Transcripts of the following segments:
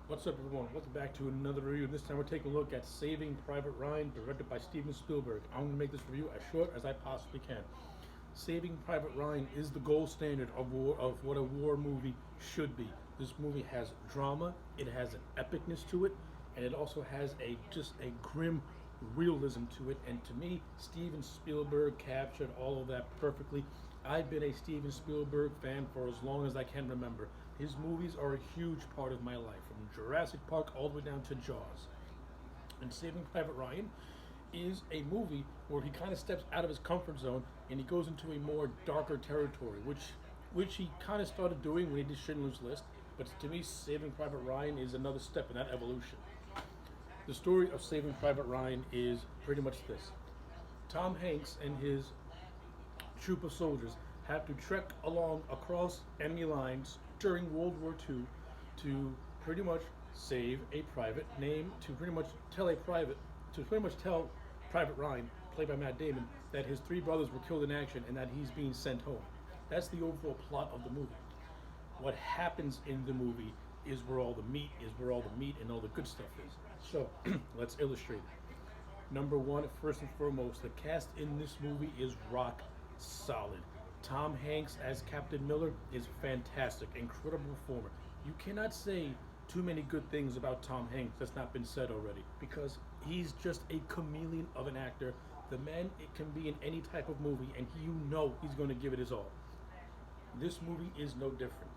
What's up, everyone? Welcome back to another review. This time we're taking a look at Saving Private Ryan, directed by Steven Spielberg. I'm going to make this review as short as I possibly can. Saving Private Ryan is the gold standard of what a war movie should be. This movie has drama, it has an epicness to it, and it also has a grim realism to it. And to me, Steven Spielberg captured all of that perfectly. I've been a Steven Spielberg fan for as long as I can remember. His movies are a huge part of my life, from Jurassic Park all the way down to Jaws. And Saving Private Ryan is a movie where he kind of steps out of his comfort zone and he goes into a more darker territory, which he kind of started doing when he did Schindler's List. But to me, Saving Private Ryan is another step in that evolution. The story of Saving Private Ryan is pretty much this: Tom Hanks and his troop of soldiers have to trek along across enemy lines during World War II to pretty much save a private name, to pretty much tell Private Ryan, played by Matt Damon, that his three brothers were killed in action and that he's being sent home. That's the overall plot of the movie. What happens in the movie is where all the meat and all the good stuff is. So let's illustrate it. Number one, first and foremost, the cast in this movie is rock solid. Tom Hanks as Captain Miller is fantastic, incredible performer. You cannot say too many good things about Tom Hanks that's not been said already, because he's just a chameleon of an actor. The man, it can be in any type of movie, and you know he's going to give it his all. This movie is no different.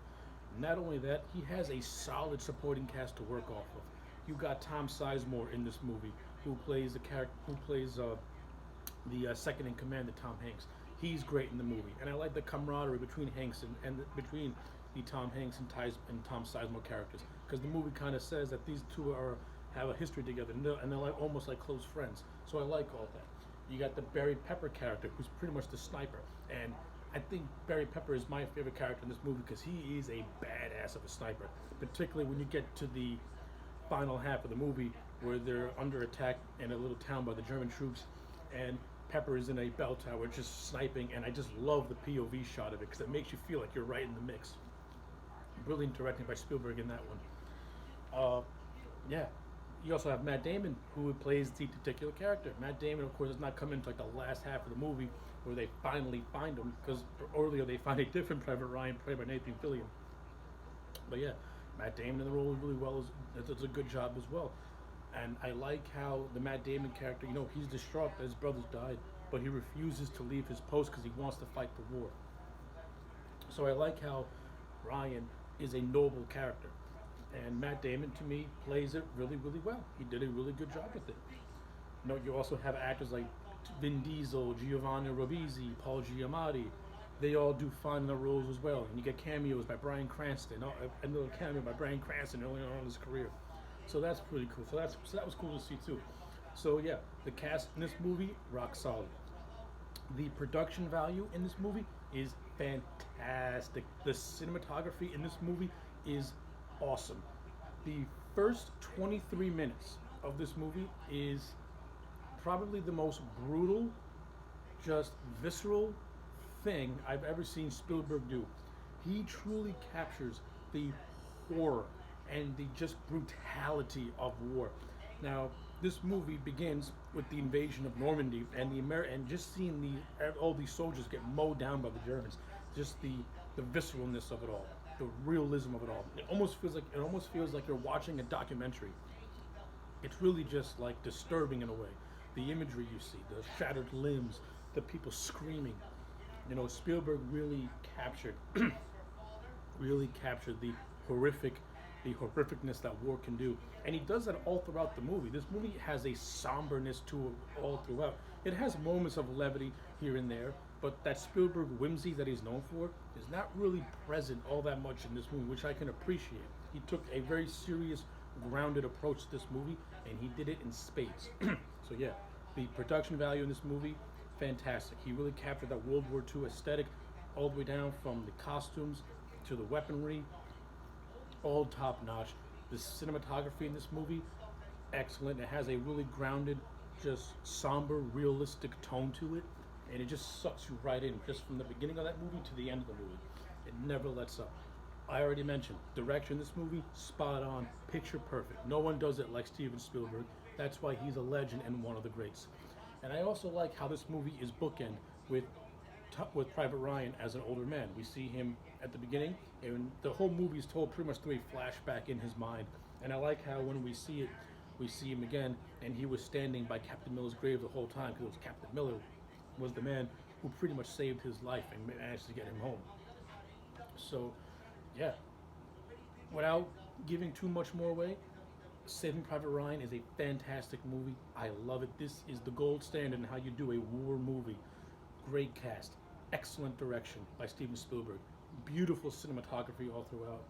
Not only that, he has a solid supporting cast to work off of. You got Tom Sizemore in this movie, who plays the second in command to Tom Hanks. He's great in the movie, and I like the camaraderie between Hanks and between the Tom Hanks and Tom Sizemore characters, because the movie kind of says that these two have a history together, and they're like almost like close friends. So I like all that. You got the Barry Pepper character, who's pretty much the sniper, and I think Barry Pepper is my favorite character in this movie because he is a badass of a sniper, particularly when you get to the final half of the movie where they're under attack in a little town by the German troops, and Pepper is in a bell tower just sniping, and I just love the POV shot of it because it makes you feel like you're right in the mix. Brilliant directing by Spielberg in that one. Yeah. You also have Matt Damon, who plays the particular character. Matt Damon, of course, does not come into like the last half of the movie where they finally find him, because earlier they find a different Private Ryan played by Nathan Fillion. But yeah, Matt Damon in the role is really well. Does a good job as well. And I like how the Matt Damon character, he's distraught that his brothers died, but he refuses to leave his post because he wants to fight the war. So I like how Ryan is a noble character. And Matt Damon, to me, plays it really, really well. He did a really good job with it. You also have actors like Vin Diesel, Giovanni Ribisi, Paul Giamatti. They all do fine in their roles as well. And you get cameos by Bryan Cranston, another cameo by Bryan Cranston early on in his career. So that's pretty cool. So that was cool to see too. So yeah, the cast in this movie, rock solid. The production value in this movie is fantastic. The cinematography in this movie is awesome. The first 23 minutes of this movie is probably the most brutal, just visceral thing I've ever seen Spielberg do. He truly captures the horror and the just brutality of war. Now, this movie begins with the invasion of Normandy and and just seeing all these soldiers get mowed down by the Germans. Just the visceralness of it all, the realism of it all. It almost feels like you're watching a documentary. It's really just like disturbing in a way. The imagery you see, the shattered limbs, the people screaming. Spielberg really captured the horrificness that war can do. And he does that all throughout the movie. This movie has a somberness to it all throughout. It has moments of levity here and there, but that Spielberg whimsy that he's known for is not really present all that much in this movie, which I can appreciate. He took a very serious, grounded approach to this movie, and he did it in spades. So yeah, the production value in this movie, fantastic. He really captured that World War II aesthetic all the way down from the costumes to the weaponry, all top notch. The cinematography in this movie, excellent. It has a really grounded, just somber, realistic tone to it, and it just sucks you right in, just from the beginning of that movie to the end of the movie. It never lets up. I already mentioned direction. This movie spot on, picture perfect. No one does it like Steven Spielberg. That's why he's a legend and one of the greats. And I also like how this movie is bookend with with Private Ryan as an older man. We see him at the beginning, and the whole movie is told pretty much through a flashback in his mind. And I like how when we see it, we see him again, and he was standing by Captain Miller's grave the whole time because it was Captain Miller was the man who pretty much saved his life and managed to get him home. So, yeah, without giving too much more away, Saving Private Ryan is a fantastic movie. I love it. This is the gold standard in how you do a war movie. Great cast, excellent direction by Steven Spielberg, beautiful cinematography all throughout,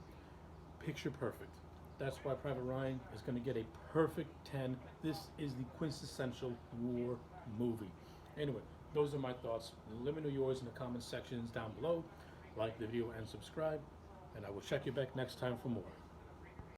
picture perfect. That's why Private Ryan is going to get a perfect 10. This is the quintessential war movie. Anyway, those are my thoughts. Let me know yours in the comment sections down below. Like the video and subscribe, and I will check you back next time for more.